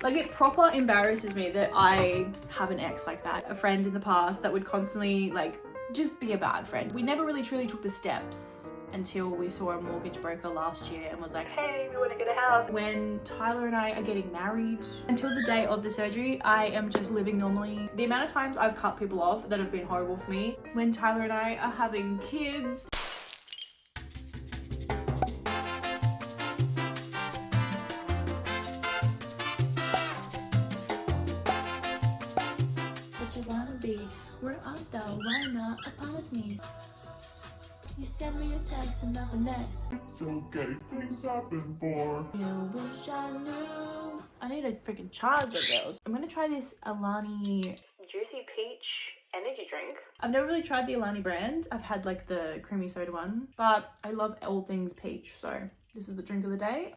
Like, it proper embarrasses me that I have an ex like that. A friend in the past that would constantly, like, just be a bad friend. We never really truly took the steps until we saw a mortgage broker last year and was like, hey, we want to get a house. When Tyler and I are getting married, until the day of the surgery, I am just living normally. The amount of times I've cut people off that have been horrible for me. When Tyler and I are having kids. Where art thou? Why not upon with me? You send me a text and nothing next. It's okay, things happen for You wish I knew. I need a freaking charger, girls. I'm gonna try this Alani Juicy Peach energy drink. I've never really tried the Alani brand. I've had like the creamy soda one, but I love all things peach, so this is the drink of the day.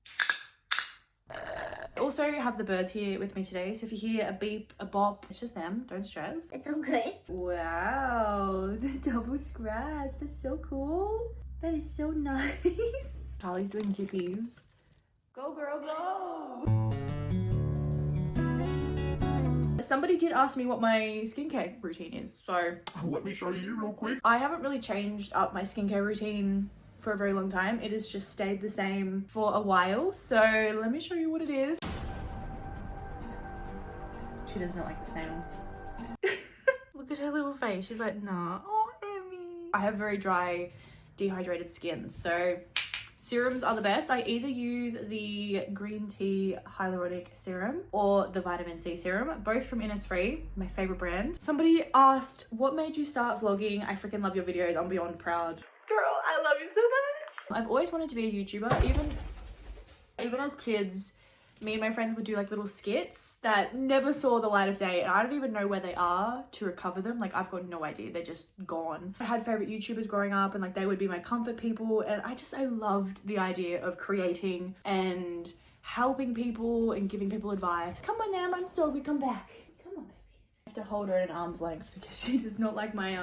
I also have the birds here with me today, so if you hear a beep, a bop, it's just them, don't stress. It's all good. Wow, the double scratch, that's so cool. That is so nice. Charlie's doing zippies. Go girl, go! Somebody did ask me what my skincare routine is, so let me show you real quick. I haven't really changed up my skincare routine for a very long time. It has just stayed the same for a while, so let me show you what it is. She does not like the snail. Look at her little face. She's like, nah. Oh, Emmy. I have very dry, dehydrated skin, so serums are the best. I either use the green tea hyaluronic serum or the vitamin C serum, both from Innisfree, my favorite brand. Somebody asked, what made you start vlogging? I freaking love your videos. I'm beyond proud. Girl, I love you so much. I've always wanted to be a YouTuber. Even as kids, me and my friends would do like little skits that never saw the light of day, and I don't even know where they are to recover them. Like, I've got no idea, they're just gone. I had favorite YouTubers growing up, and like they would be my comfort people, and I loved the idea of creating and helping people and giving people advice. Come on now, I'm sorry, come back. Come on, baby. I have to hold her at an arm's length because she does not like my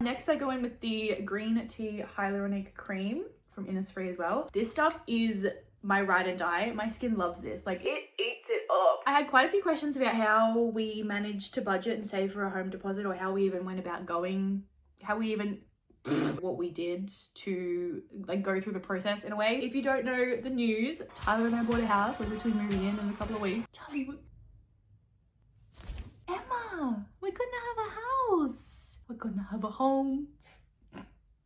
Next, I go in with the green tea hyaluronic cream from Innisfree as well. This stuff is my ride and die. My skin loves this. Like, it eats it up. I had quite a few questions about how we managed to budget and save for a home deposit, or how we even went about going, how we even what we did to like go through the process in a way. If you don't know the news, Tyler and I bought a house. We're literally moving in a couple of weeks. Charlie, Emma, we're gonna have a house. We're gonna have a home.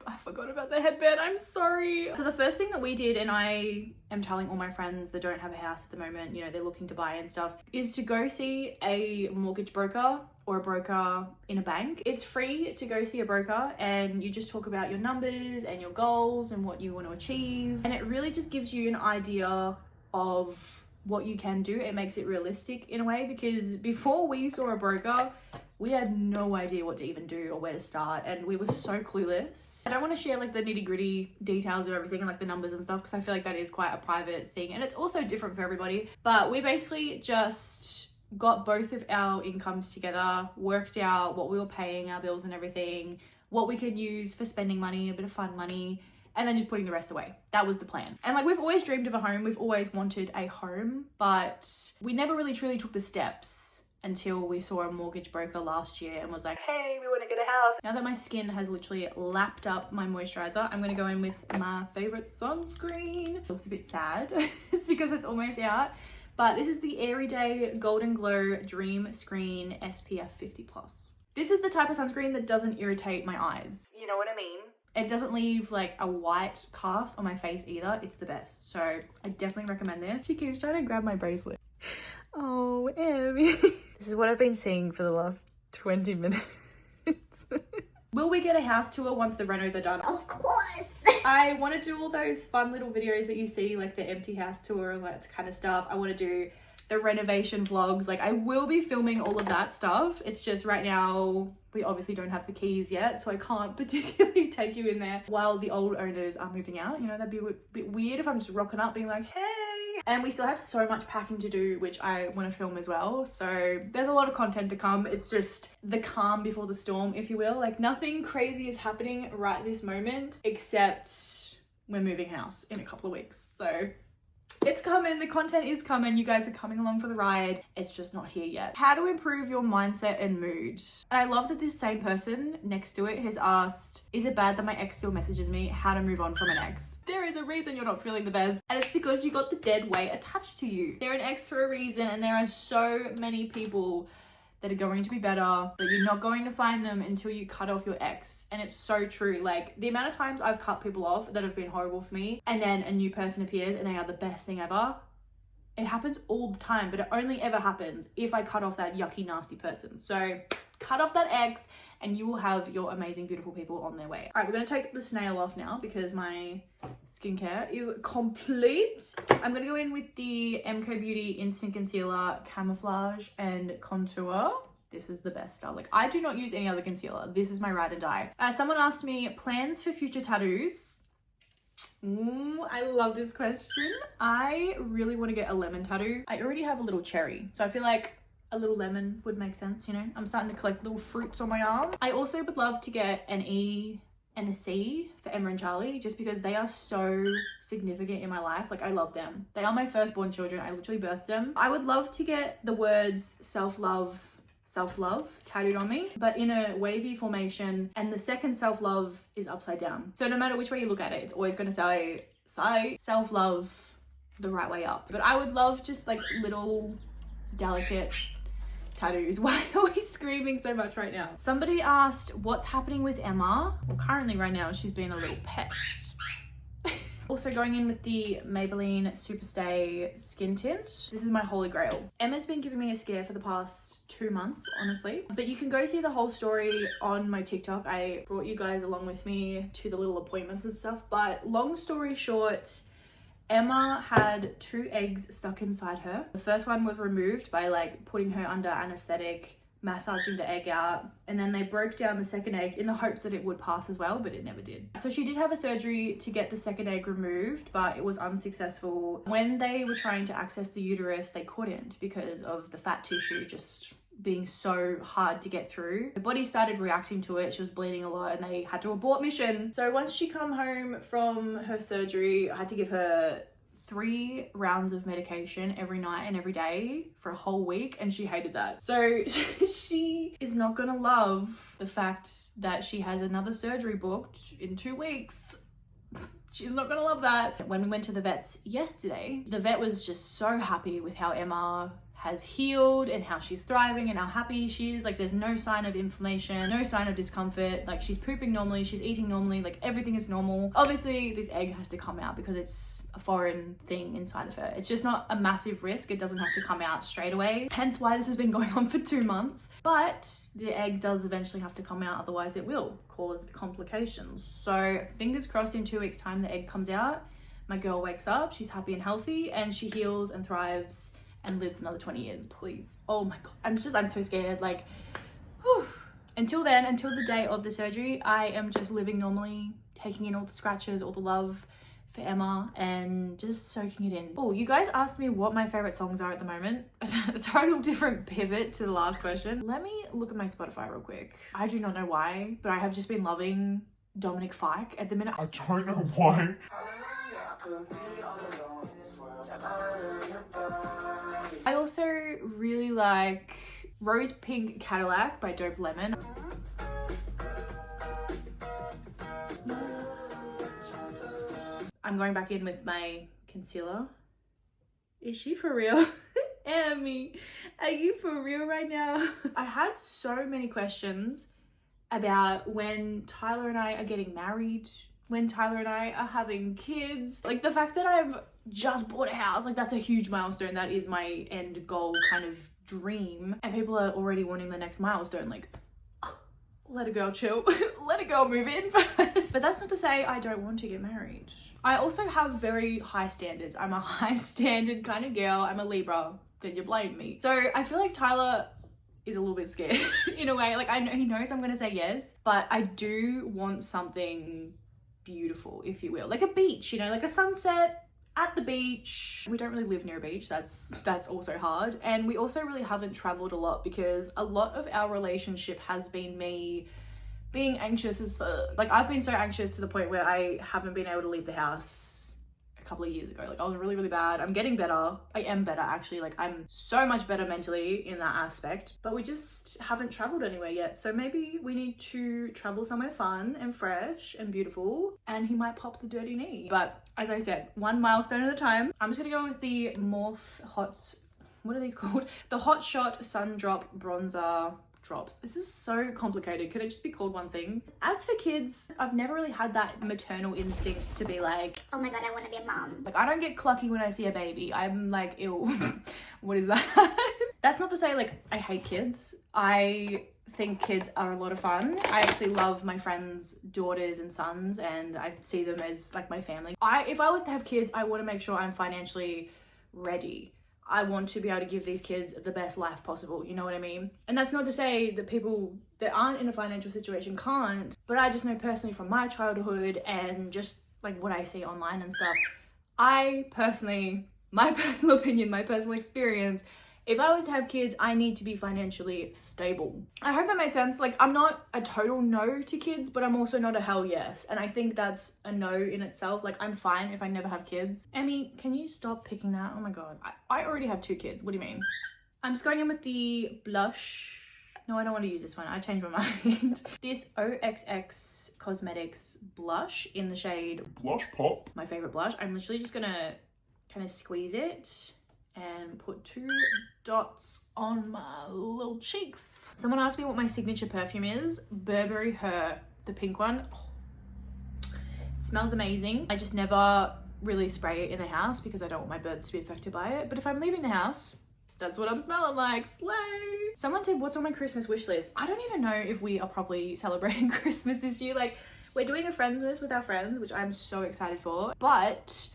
I forgot about the headband, I'm sorry. So the first thing that we did, and I am telling all my friends that don't have a house at the moment, you know, they're looking to buy and stuff, is to go see a mortgage broker or a broker in a bank. It's free to go see a broker, and you just talk about your numbers and your goals and what you want to achieve. And it really just gives you an idea of what you can do. It makes it realistic in a way, because before we saw a broker, we had no idea what to even do or where to start, and we were so clueless. I don't want to share like the nitty-gritty details of everything and like the numbers and stuff, because I feel like that is quite a private thing, and it's also different for everybody. But we basically just got both of our incomes together, worked out what we were paying, our bills and everything, what we could use for spending money, a bit of fun money, and then just putting the rest away. That was the plan. And like, we've always dreamed of a home. We've always wanted a home, but we never really truly took the steps until we saw a mortgage broker last year and was like, hey, we want to get a house. Now that my skin has literally lapped up my moisturizer, I'm going to go in with my favorite sunscreen. It looks a bit sad. It's because it's almost out. But this is the Everyday Golden Glow Dream Screen SPF 50+. This is the type of sunscreen that doesn't irritate my eyes. You know what I mean? It doesn't leave like a white cast on my face either. It's the best. So I definitely recommend this. She keeps trying to grab my bracelet. Oh, Emmy. This is what I've been seeing for the last 20 minutes. Will we get a house tour once the renos are done? Of course. I want to do all those fun little videos that you see, like the empty house tour and that kind of stuff. I want to do the renovation vlogs. Like, I will be filming all of that stuff. It's just right now we obviously don't have the keys yet, so I can't particularly take you in there while the old owners are moving out. You know, that'd be a bit weird if I'm just rocking up being like, hey. And we still have so much packing to do, which I want to film as well. So there's a lot of content to come. It's just the calm before the storm, if you will. Like, nothing crazy is happening right this moment, except we're moving house in a couple of weeks. So It's coming, the content is coming, you guys are coming along for the ride. It's just not here yet. How to improve your mindset and mood. And I love that this same person next to it has asked, is it bad that my ex still messages me? How to move on from an ex. There is a reason you're not feeling the best, and it's because you got the dead weight attached to you. They're an ex for a reason, and there are so many people that are going to be better, but you're not going to find them until you cut off your ex. And it's so true. Like, the amount of times I've cut people off that have been horrible for me, and then a new person appears and they are the best thing ever. It happens all the time, but it only ever happens if I cut off that yucky, nasty person. So cut off that ex and you will have your amazing, beautiful people on their way. All right, we're gonna take the snail off now because my skincare is complete. I'm gonna go in with the MCO Beauty Instant Concealer Camouflage and Contour. This is the best stuff. Like, I do not use any other concealer. This is my ride or die. Someone asked me plans for future tattoos. I love this question. I really want to get a lemon tattoo. I already have a little cherry, so I feel like a little lemon would make sense, you know? I'm starting to collect little fruits on my arm. I also would love to get an E and a C for Emma and Charlie, just because they are so significant in my life. Like, I love them. They are my firstborn children. I literally birthed them. I would love to get the words self-love tattooed on me, but in a wavy formation, and the second self-love is upside down. So no matter which way you look at it, it's always going to say self-love the right way up. But I would love just like little delicate tattoos. Why are we screaming so much right now? Somebody asked what's happening with Emma. Well, currently right now she's been a little pest. Also going in with the Maybelline Superstay Skin Tint. This is my holy grail. Emma's been giving me a scare for the past 2 months, honestly. But you can go see the whole story on my TikTok. I brought you guys along with me to the little appointments and stuff. But long story short, Emma had 2 eggs stuck inside her. The first one was removed by like putting her under anesthetic, massaging the egg out, and then they broke down the second egg in the hopes that it would pass as well, but it never did. So she did have a surgery to get the second egg removed, but it was unsuccessful. When they were trying to access the uterus, they couldn't because of the fat tissue just being so hard to get through. The body started reacting to it. She was bleeding a lot and they had to abort mission. So once she come home from her surgery, I had to give her 3 rounds of medication every night and every day for a whole week, and she hated that. So she is not gonna love the fact that she has another surgery booked in 2 weeks. She's not gonna love that. When we went to the vets yesterday, the vet was just so happy with how Emma has healed and how she's thriving and how happy she is. Like, there's no sign of inflammation, no sign of discomfort. Like, she's pooping normally, she's eating normally, like everything is normal. Obviously this egg has to come out because it's a foreign thing inside of her. It's just not a massive risk. It doesn't have to come out straight away, hence why this has been going on for 2 months. But the egg does eventually have to come out, otherwise it will cause complications. So fingers crossed in 2 weeks time the egg comes out, my girl wakes up, she's happy and healthy, and she heals and thrives and lives another 20 years, please. Oh my god, I'm so scared. Like, whew. Until then, until the day of the surgery, I am just living normally, taking in all the scratches, all the love for Emma, and just soaking it in. Oh, you guys asked me what my favorite songs are at the moment. A total different pivot to the last question. Let me look at my Spotify real quick. I do not know why, but I have just been loving Dominic Fike at the minute. I don't know why. I also really like Rose Pink Cadillac by Dope Lemon. I'm going back in with my concealer. Is she for real? Emmy, are you for real right now? I had so many questions about when Tyler and I are getting married, when Tyler and I are having kids. Like, the fact that I've just bought a house, like, that's a huge milestone. That is my end goal kind of dream. And people are already wanting the next milestone. Like, let a girl chill. Let a girl move in first. But that's not to say I don't want to get married. I also have very high standards. I'm a high standard kind of girl. I'm a Libra. Then you blame me. So I feel like Tyler is a little bit scared in a way. Like, I know he knows I'm gonna say yes, but I do want something beautiful, if you will, like a beach, you know, like a sunset at the beach. We don't really live near a beach. That's also hard. And we also really haven't traveled a lot because a lot of our relationship has been me being anxious as fuck. Like, I've been so anxious to the point where I haven't been able to leave the house a couple of years ago. Like I was really, really bad. I'm getting better. I am better actually. Like I'm so much better mentally in that aspect, but we just haven't traveled anywhere yet. So maybe we need to travel somewhere fun and fresh and beautiful, and he might pop the dirty knee. But as I said, one milestone at a time. I'm just gonna go with the Morphe what are these called? The Hot Shot Sun Drop Bronzer drops. This is so complicated. Could it just be called one thing? As for kids, I've never really had that maternal instinct to be like, oh my god, I want to be a mom. Like I don't get clucky when I see a baby. I'm like, ew. What is that? That's not to say like I hate kids. I think kids are a lot of fun. I actually love my friends' daughters and sons, and I see them as like my family. If I was to have kids, I want to make sure I'm financially ready. I want to be able to give these kids the best life possible, you know what I mean? And that's not to say that people that aren't in a financial situation can't, but I just know personally from my childhood and just like what I see online and stuff, I personally, my personal opinion, my personal experience, if I was to have kids, I need to be financially stable. I hope that made sense. Like, I'm not a total no to kids, but I'm also not a hell yes. And I think that's a no in itself. Like, I'm fine if I never have kids. Emmy, can you stop picking that? Oh my God. I already have 2 kids. What do you mean? I'm just going in with the blush. No, I don't want to use this one. I changed my mind. This OXX Cosmetics blush in the shade Blush Pop. My favorite blush. I'm literally just gonna kind of squeeze it and put 2 dots on my little cheeks. Someone asked me what my signature perfume is. Burberry Her, the pink one. Oh, it smells amazing. I just never really spray it in the house because I don't want my birds to be affected by it. But if I'm leaving the house, that's what I'm smelling like. Slay! Someone said, what's on my Christmas wish list? I don't even know if we are properly celebrating Christmas this year. Like, we're doing a friends list with our friends, which I'm so excited for. But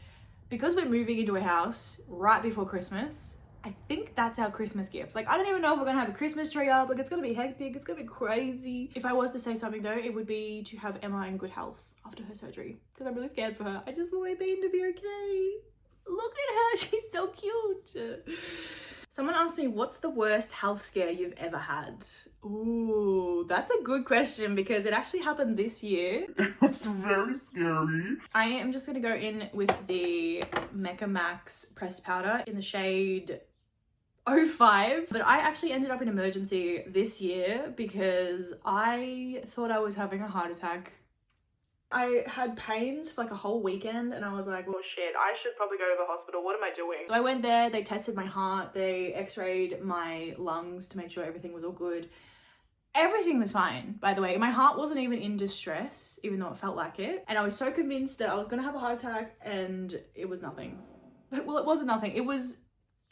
because we're moving into a house right before Christmas, I think that's our Christmas gift. Like, I don't even know if we're gonna have a Christmas tree up. Like, it's gonna be hectic. It's gonna be crazy. If I was to say something though, it would be to have Emma in good health after her surgery, because I'm really scared for her. I just want my baby to be okay. Look at her, she's so cute. Someone asked me, what's the worst health scare you've ever had? Ooh, that's a good question because it actually happened this year. It was very scary. I am just gonna go in with the Mecca Max pressed powder in the shade 05. But I actually ended up in emergency this year because I thought I was having a heart attack. I had pains for like a whole weekend and I was like, well shit, I should probably go to the hospital. What am I doing? So I went there, they tested my heart, they x-rayed my lungs to make sure everything was all good. Everything was fine, by the way. My heart wasn't even in distress, even though it felt like it. And I was so convinced that I was gonna have a heart attack and it was nothing. Well, it wasn't nothing. It was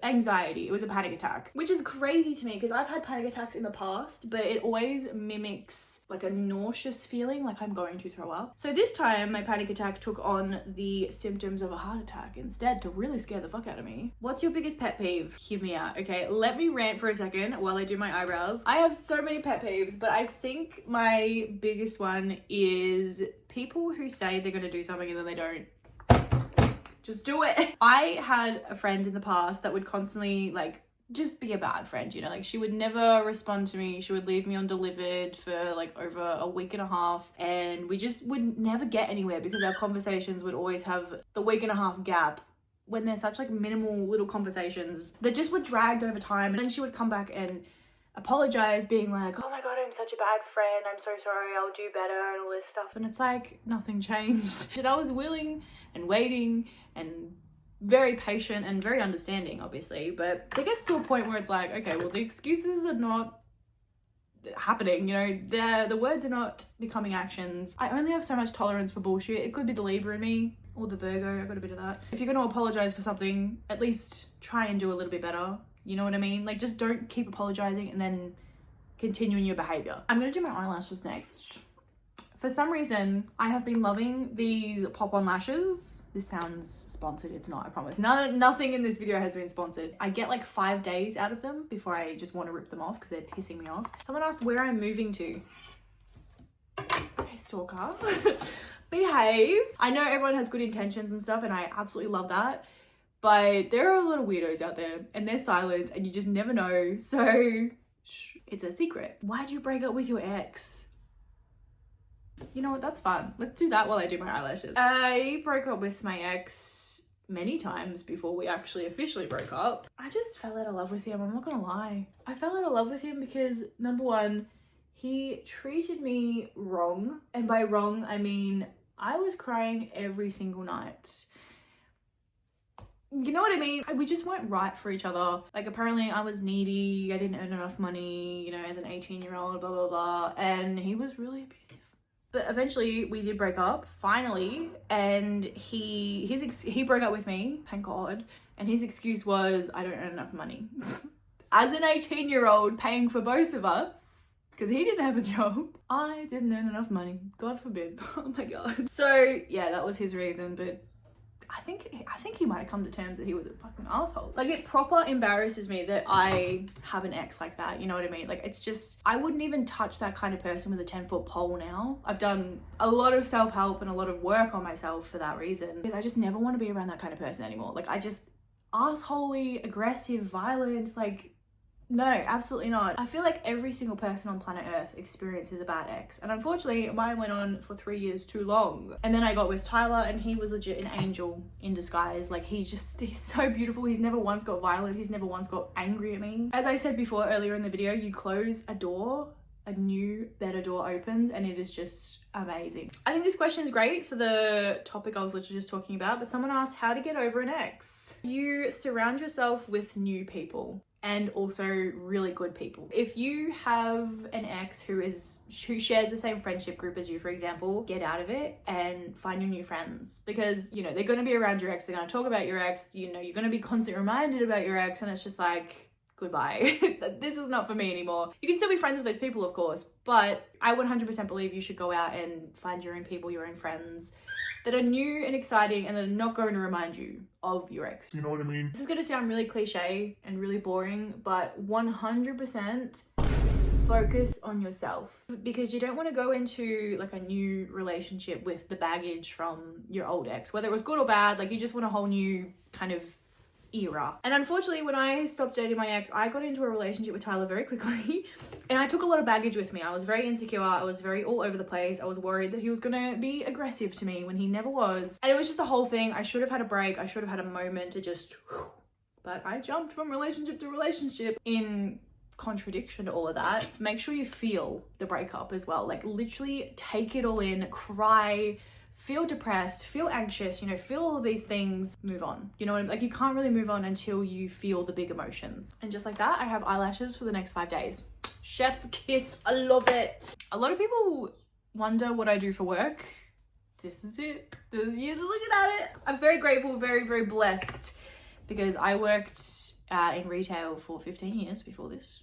anxiety. It was a panic attack, which is crazy to me because I've had panic attacks in the past, but it always mimics like a nauseous feeling, like I'm going to throw up. So this time my panic attack took on the symptoms of a heart attack instead to really scare the fuck out of me. What's your biggest pet peeve? Hear me out. Okay, let me rant for a second while I do my eyebrows. I have so many pet peeves, but I think my biggest one is people who say they're gonna do something and then they don't. Just do it. I had a friend in the past that would constantly like just be a bad friend, you know, like she would never respond to me. She would leave me undelivered for like over a week and a half, and we just would never get anywhere because our conversations would always have the week and a half gap when they're such like minimal little conversations that just were dragged over time. And then she would come back and apologize, being like, oh my god, I'm such a bad friend, I'm so sorry, I'll do better and all this stuff. And it's like nothing changed. And I was willing and waiting and very patient and very understanding, obviously, but it gets to a point where it's like, okay, well, the excuses are not happening, you know, the words are not becoming actions. I only have so much tolerance for bullshit. It could be the Libra in me or the Virgo. I've got a bit of that. If you're going to apologize for something, at least try and do a little bit better. You know what I mean? Like, just don't keep apologizing and then continuing your behavior. I'm gonna do my eyelashes next. For some reason, I have been loving these pop-on lashes. This sounds sponsored. It's not, I promise. Nothing in this video has been sponsored. I get like 5 days out of them before I just want to rip them off because they're pissing me off. Someone asked where I'm moving to. Okay, stalker. Behave. I know everyone has good intentions and stuff, and I absolutely love that. But there are a lot of weirdos out there and they're silent and you just never know. So shh, it's a secret. Why'd you break up with your ex? You know what, that's fun. Let's do that while I do my eyelashes. I broke up with my ex many times before we actually officially broke up. I just fell out of love with him. I'm not gonna lie. I fell out of love with him because, number one, he treated me wrong. And by wrong, I mean I was crying every single night. You know what I mean? We just weren't right for each other. Like, apparently I was needy, I didn't earn enough money, you know, as an 18-year-old, blah, blah, blah. And he was really abusive. But eventually we did break up, finally. And he broke up with me, thank God. And his excuse was, I don't earn enough money. As an 18-year-old paying for both of us, because he didn't have a job, I didn't earn enough money. God forbid. Oh my God. So yeah, that was his reason. But I think he might have come to terms that he was a fucking asshole. Like, it proper embarrasses me that I have an ex like that, you know what I mean? Like, it's just, I wouldn't even touch that kind of person with a 10-foot pole now. I've done a lot of self-help and a lot of work on myself for that reason, because I just never want to be around that kind of person anymore. Like, I just, assholey, aggressive, violent, like, no, absolutely not. I feel like every single person on planet Earth experiences a bad ex. And unfortunately, mine went on for 3 years too long. And then I got with Tyler, and he was legit an angel in disguise. Like, he's so beautiful. He's never once got violent. He's never once got angry at me. As I said before earlier in the video, you close a door, a new, better door opens, and it is just amazing. I think this question is great for the topic I was literally just talking about, but someone asked how to get over an ex. You surround yourself with new people. And also really good people. If you have an ex who shares the same friendship group as you, for example, get out of it and find your new friends, because, you know, they're going to be around your ex, they're going to talk about your ex, you know, you're going to be constantly reminded about your ex, and it's just like, goodbye. This is not for me anymore. You can still be friends with those people, of course, but I 100% believe you should go out and find your own people, your own friends that are new and exciting and that are not going to remind you of your ex. You know what I mean? This is going to sound really cliche and really boring, but 100% focus on yourself, because you don't want to go into like a new relationship with the baggage from your old ex, whether it was good or bad. Like, you just want a whole new kind of era. And unfortunately, when I stopped dating my ex, I got into a relationship with Tyler very quickly, and I took a lot of baggage with me. I was very insecure, I was very all over the place. I was worried that he was gonna be aggressive to me when he never was, and it was just a whole thing. I should have had a break, I should have had a moment to just but I jumped from relationship to relationship. In contradiction to all of that, make sure you feel the breakup as well. Like, literally take it all in, cry, feel depressed, feel anxious, you know, feel all of these things, move on. You know what I mean? Like, you can't really move on until you feel the big emotions. And just like that, I have eyelashes for the next 5 days. Chef's kiss, I love it. A lot of people wonder what I do for work. This is it. This is you looking at it. I'm very grateful, very, very blessed, because I worked in retail for 15 years before this.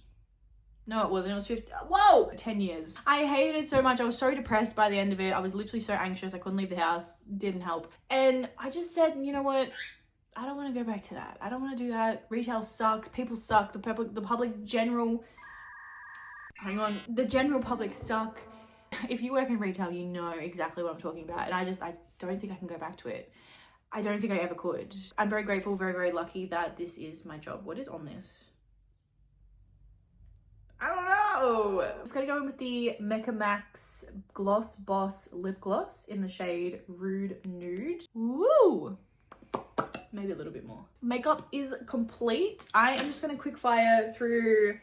No, it wasn't. It was 15. Whoa! 10 years. I hated it so much. I was so depressed by the end of it. I was literally so anxious. I couldn't leave the house. Didn't help. And I just said, you know what? I don't want to go back to that. I don't want to do that. Retail sucks. People suck. The public general... Hang on. The general public suck. If you work in retail, you know exactly what I'm talking about. And I don't think I can go back to it. I don't think I ever could. I'm very grateful, very, very lucky that this is my job. What is on this? I don't know. I'm just gonna go in with the Mecca Max Gloss Boss Lip Gloss in the shade Rude Nude. Woo! Maybe a little bit more. Makeup is complete. I am just gonna quick fire through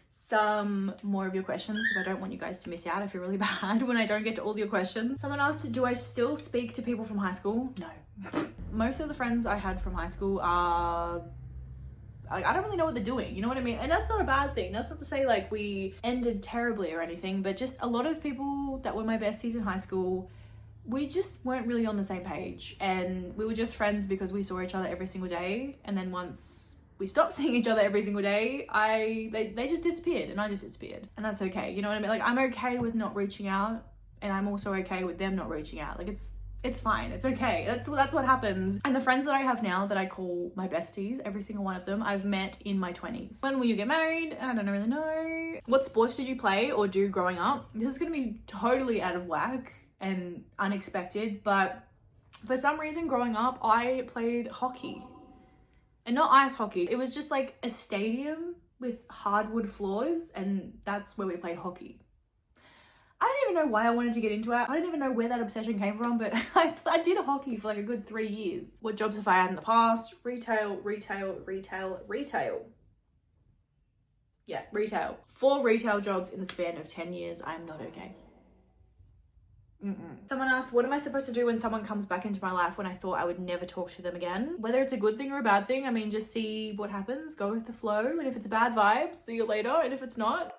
some more of your questions, because I don't want you guys to miss out. I feel really bad when I don't get to all your questions. Someone asked, do I still speak to people from high school? No. Most of the friends I had from high school are... I don't really know what they're doing, you know what I mean? And that's not a bad thing. That's not to say like we ended terribly or anything, but just a lot of people that were my besties in high school, we just weren't really on the same page, and we were just friends because we saw each other every single day. And then once we stopped seeing each other every single day, they just disappeared, and I just disappeared. And that's okay, you know what I mean? Like, I'm okay with not reaching out, and I'm also okay with them not reaching out. Like, it's fine, it's okay. That's what happens. And the friends that I have now that I call my besties, every single one of them, I've met in my 20s. When will you get married? I don't really know. What sports did you play or do growing up? This is gonna be totally out of whack and unexpected, but for some reason growing up, I played hockey. And not ice hockey. It was just like a stadium with hardwood floors, and that's where we played hockey. I don't even know why I wanted to get into it. I don't even know where that obsession came from, but I did hockey for like a good 3 years. What jobs have I had in the past? Retail. Yeah, retail. 4 retail jobs in the span of 10 years. I'm not okay. Someone asked, what am I supposed to do when someone comes back into my life when I thought I would never talk to them again? Whether it's a good thing or a bad thing, I mean, just see what happens, go with the flow, and if it's a bad vibe, see you later, and if it's not,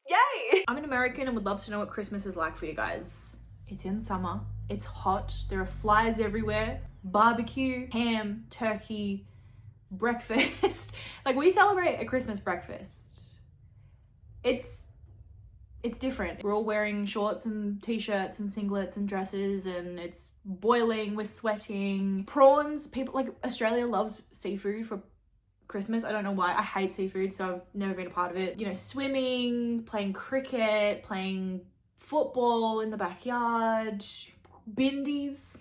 yay! I'm an American and would love to know what Christmas is like for you guys. It's in summer, it's hot, there are flies everywhere, barbecue, ham, turkey, breakfast. Like, we celebrate a Christmas breakfast. It's different. We're all wearing shorts and t-shirts and singlets and dresses, and it's boiling, we're sweating. Prawns, people, like, Australia loves seafood for Christmas. I don't know why. I hate seafood, so I've never been a part of it. You know, swimming, playing cricket, playing football in the backyard, bindies.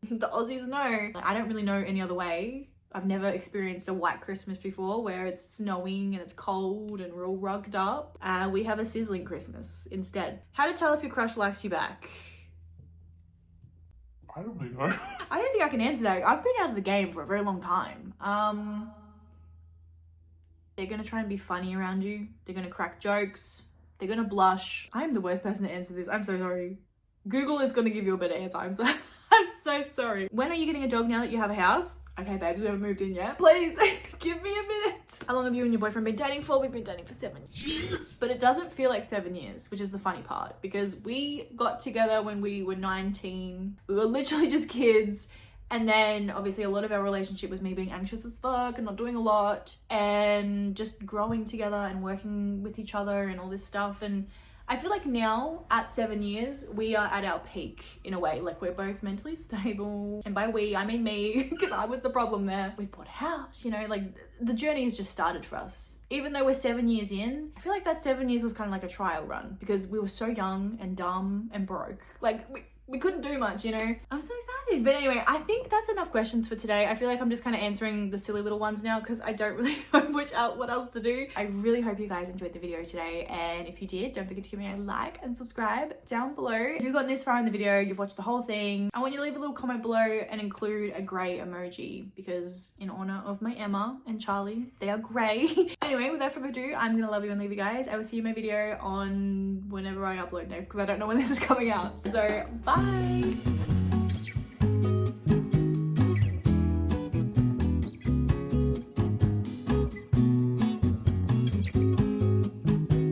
The Aussies know. I don't really know any other way. I've never experienced a white Christmas before where it's snowing and it's cold and we're all rugged up. We have a sizzling Christmas instead. How to tell if your crush likes you back? I don't really know. I don't think I can answer that. I've been out of the game for a very long time. They're gonna try and be funny around you. They're gonna crack jokes. They're gonna blush. I'm the worst person to answer this. I'm so sorry. Google is gonna give you a better answer. I'm so sorry. When are you getting a dog now that you have a house? Okay, babes, we haven't moved in yet. Please, give me a minute. How long have you and your boyfriend been dating for? We've been dating for 7 years. But it doesn't feel like 7 years, which is the funny part, because we got together when we were 19. We were literally just kids. And then obviously a lot of our relationship was me being anxious as fuck and not doing a lot and just growing together and working with each other and all this stuff. And I feel like now at 7 years, we are at our peak in a way. Like, we're both mentally stable. And by we, I mean me, because I was the problem there. We've bought a house, you know, like the journey has just started for us. Even though we're 7 years in, I feel like that 7 years was kind of like a trial run because we were so young and dumb and broke. Like, we couldn't do much, you know? I'm so excited. But anyway, I think that's enough questions for today. I feel like I'm just kind of answering the silly little ones now because I don't really know what else to do. I really hope you guys enjoyed the video today. And if you did, don't forget to give me a like and subscribe down below. If you've gotten this far in the video, you've watched the whole thing, I want you to leave a little comment below and include a grey emoji because in honor of my Emma and Charlie, they are grey. Anyway, without further ado, I'm gonna love you and leave you guys. I will see you in my video on whenever I upload next because I don't know when this is coming out. So, bye!